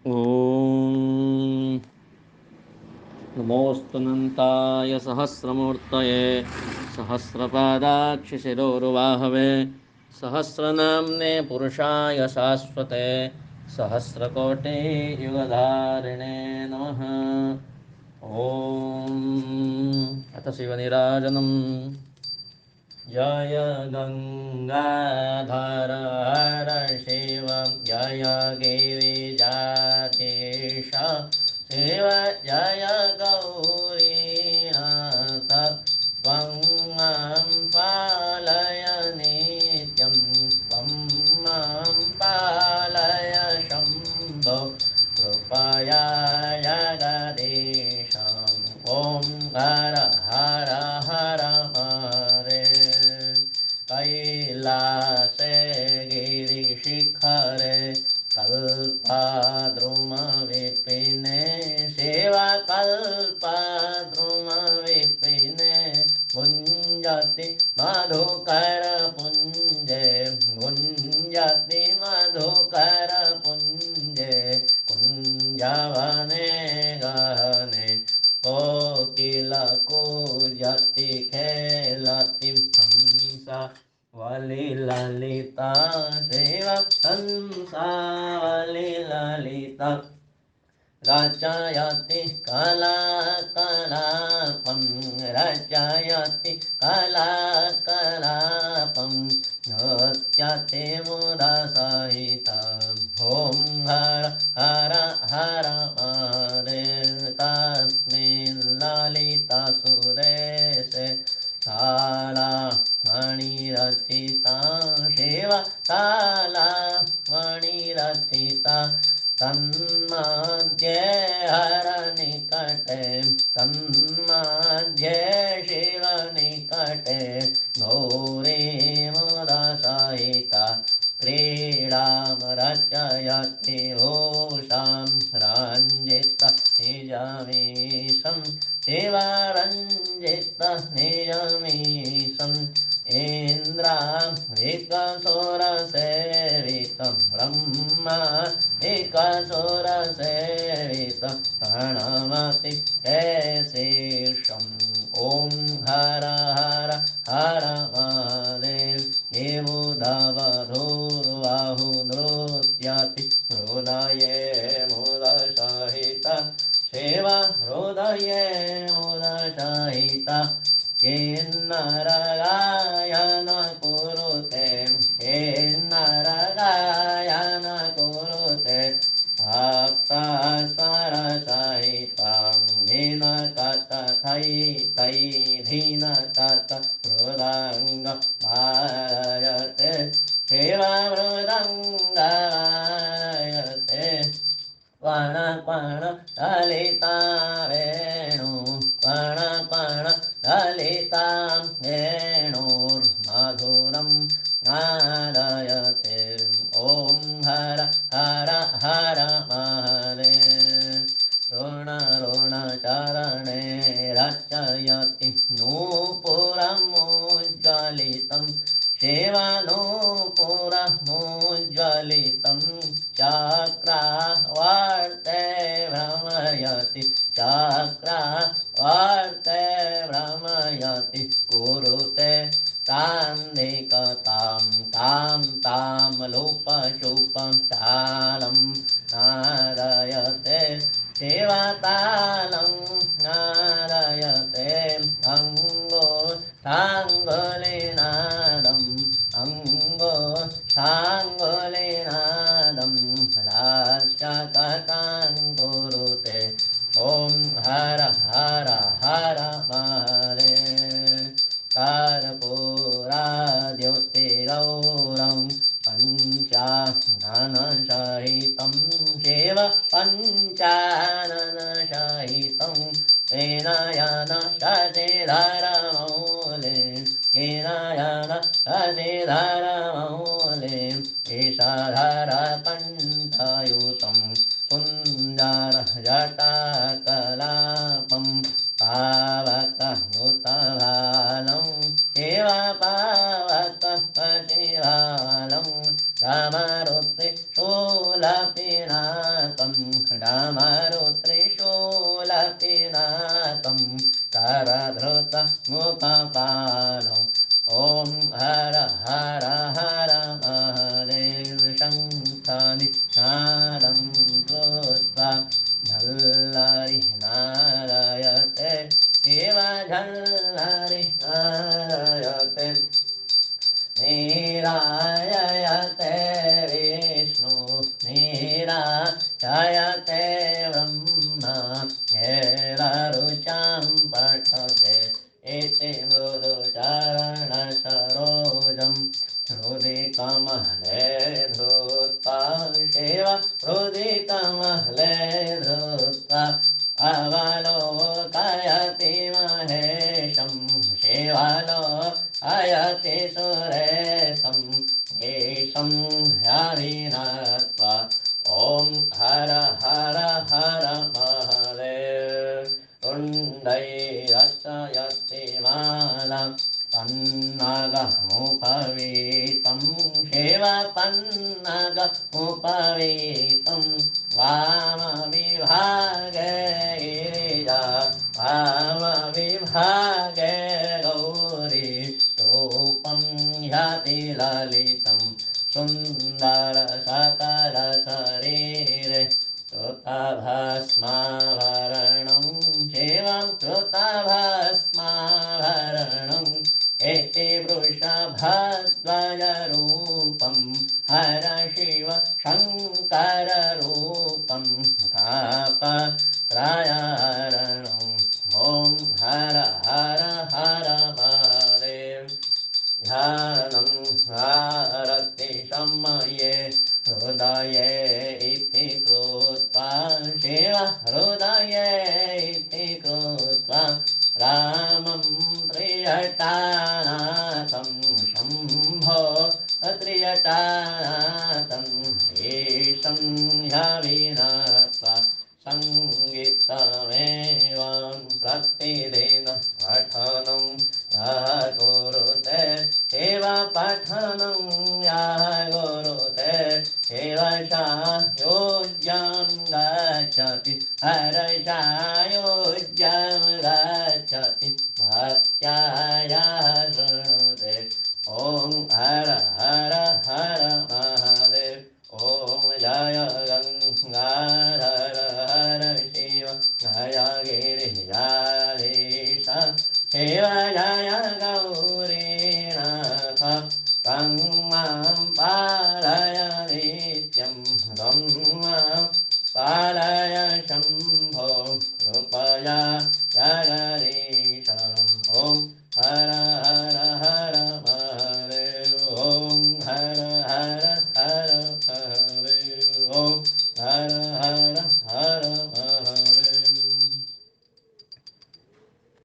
ॐ नमोऽस्तुनन्ताय सहस्रमूर्तये सहस्रपादाक्षशिरोरुबाहवे सहस्रनाम्ने पुरुषाय शाश्वते सहस्रकोटियुगधारिणे नमः। ॐ अथ शिवनिराजनम् जय गंगाधर हर शिव जय गिरिजाधीश शिव जय गौरीनाथ त्वं मां पालय नित्यं त्वं मां पालय शम्भो कृपया जगदीशम् ॐ हर हर हर हरे कैलासे गिरिशिखरे कल्पद्रुमविपिने शिवकल्पद्रुमविपिने गुञ्जति मधुकरपुञ्जे गुञ्जति मधुकरपुञ्जे कुञ्जवने गहने कोकिलकूजति खेलति हंसा वलिललिता शिव हंसा वलिललिता रचयति कलाकलापं रचयति कलाकलापं नृत्यति मुदसहितं ॐ हर हर हर महादेव तस्मिन् ललितासुरेशे ताला मणिरचिता शिव ताला मणिरचिता तन्मध्ये हरनिकटे तन्मध्ये शिवनिकटे गौरी मुदसहिता क्रीडां रचयति उषां रञ्जित निजमीशं शिवरञ्जित निजमीशम् इन्द्राविकसुरसेवितं ब्रह्मा विकसुरसेवितं प्रणमति केशिषम् ॐ हर हर हर महादेव देवोधवधूर्वाहु नृत्यति हृदये मुदसहित शिव हृदये मुदसहित किन्नरगायन कुरुते किन्नरगायन कुरुते भक्तस्वरसहितं धिनकथै धिनकथ मृदङ्ग वारयते शिवमृदङ्ग वारयते क्वण क्वण ललिता वेणु क्वण क्वण ललिता वेणुर्मधुरं नादयते ॐ हर हर हर महादेव ऋणचरणे रचयति नूपुरमुज्ज्वलितं शिवनूपुरमुज्ज्वलितं चक्रवर्ते भ्रमयति चक्रवर्ते भ्रमयति कुरुते तान्निकतां तां तामलुपशुपं तालं नादयते शिवतालं नादयते अङ्गुलिनादम् अङ्गुलिनादं लास्यकटां कुरुते ॐ हर हर हर महादेव कर्पूराद्युतिगौरं पञ्चाननसहितं शिव पञ्चाननसहितं विनयन शशिधरमौले विनयन शशिधरमौले ईशधरकण्ठयुतं सुन्दरजटाकलापं पावकनुतभालं शिवपावकपशिभालं दमरुत्रि शूलपिनाकं मुपपालौ ॐ हर हर हर महादेव शङ्खानि नादं कृत्वा झल्लारि नारायते शिव झल्लारि नारायते नीराजयते विष्णु नीराजयते ब्रह्मा हेररुचां पठते इति मृदुचरणसरोजं हृदि कमले धृत्वा शिव हृदि कमले धृत्वा अवलोकयति महेशं शिवालोकयति सुरेशं ईशं ह्यविनत्वा ॐ हर हर हर महादेव तुण्डैरर्चयति माला पन्नगमुपवीतं शिव पन्नगमुपवीतं वामविभागे गिरिजा वामविभागे गौरी रूपं याति ललितं सुन्दरसकलशरीरे कृतभस्माभरणं शिवं कृतभस्माभरणम् इति वृषभध्वजरूपं हर शिव शङ्कररूपं तापत्रयारणम् ॐ हर हर हर महादेव ध्यानं आरतिसमये हृदये इति कृत्वा शिव हृदये इति कृत्वा रामं त्रिजटानाथं शम्भो त्रिजटानाथं ईशं ह्यविनत्वा सङ्गीतमेवां प्रतिदिनं पठनं यः कुरुते शिवपठनं यः कुरुते शिवसायुज्यं गच्छति हर्षायुज्यं गच्छति भक्त्या यः शृणुते ॐ हर हर हर महादेव ॐ जय गङ्गाधर हर शिव जय गिरिजाधीश शिव जय गौरीनाथ त्वं मां पालय नित्यं त्वं मां पालय शम्भो कृपया जगदीश ॐ हर